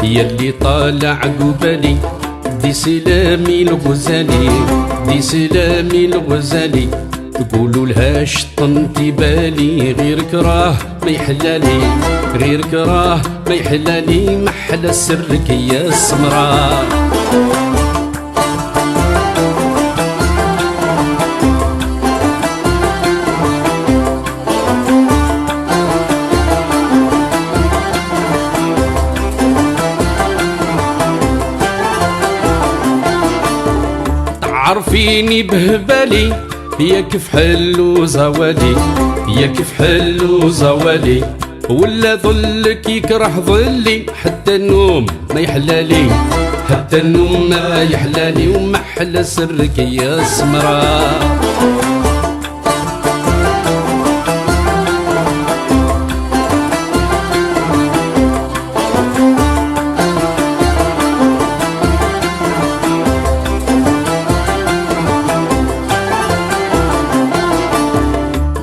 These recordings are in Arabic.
يلي طالع قبالي دي سلامي الغزالي، دي سلامي الغزالي. تقولوا لها شطنتي بالي غير كراه ما يحلالي، غير كراه ما يحلالي. محلى سرك يا سمراء. عارفيني بهبالي ياك فحل وزوالي، ياك فحل وزوالي. ولا ظلك يكره ظلي حتى النوم ما يحلالي، حتى النوم ما يحلالي. ومحلى سرك يا سمراء.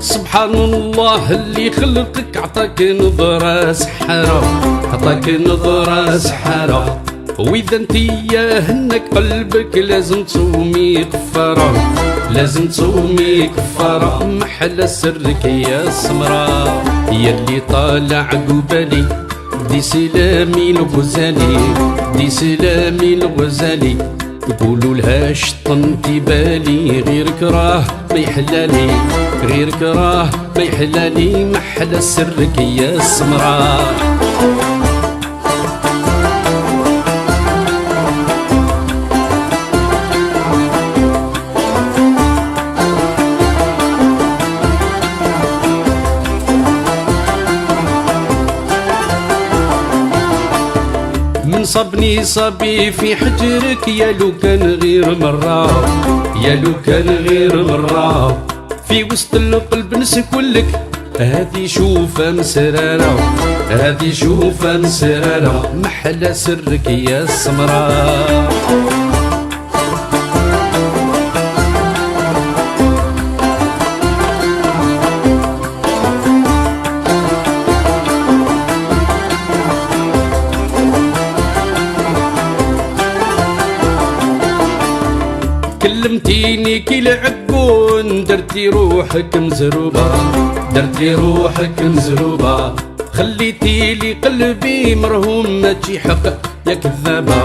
سبحان الله اللي خلقك عطاك نظرة سحرة، عطاك نظرة سحرة. وإذا انتي يا هنك قلبك لازم تصومي كفارة، لازم تصومي كفارة. محلى سرك يا سمراء. يلي طالع قبالي دي سلامي الغزالي، دي سلامي الغزالي. تقولوا لها شطنتي بالي غير كراه ما يحلالي، غير كراه ما يحلالي. محلى سرك يا سمراء. من صبني صبي في حجرك يا لو كان غير مرة، يا لو كان غير مرة. في وسط القلب نسكولك هذه شوفة مسرارة، هذه شوفة مسرارة. محلى سرك يا سمراء. كلمتيني كي العقون درتي روحك مزروبة، درتي روحك مزروبة. خليتي لي قلبي مرهوم ما تجي حق يا كذابة،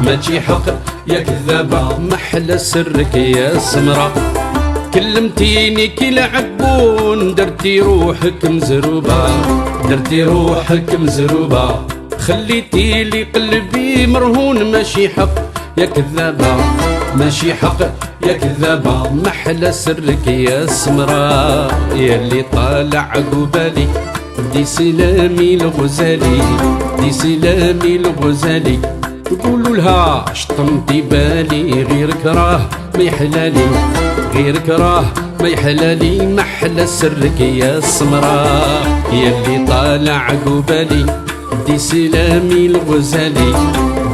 ما تجي حق يا كذابة. محلى سرك يا سمراء. كلمتيني كي العقون درتي روحك مزروبة، درتي روحك مزروبة. خليتي لي قلبي مرهون ماشي حق يا كذابة، ماشي حق يا كذابة. محلى سرك يا سمراء. يلي طالع قبالي دي سلامي الغزالي، دي سلامي الغزالي. تقولوا لها شطنتي بالي غير كراه ما يحلالي، غير كراه ما يحلالي. محلى سرك يا سمراء. يلي طالع قبالي دي سلامي الغزالي،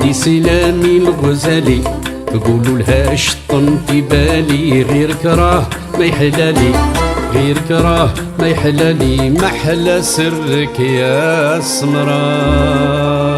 دي سلامي الغزالي. تقولوا لها شطنتي بالي غير كراه ما يحلالي، غير كراه ما يحلالي. محلى سرك يا سمراء.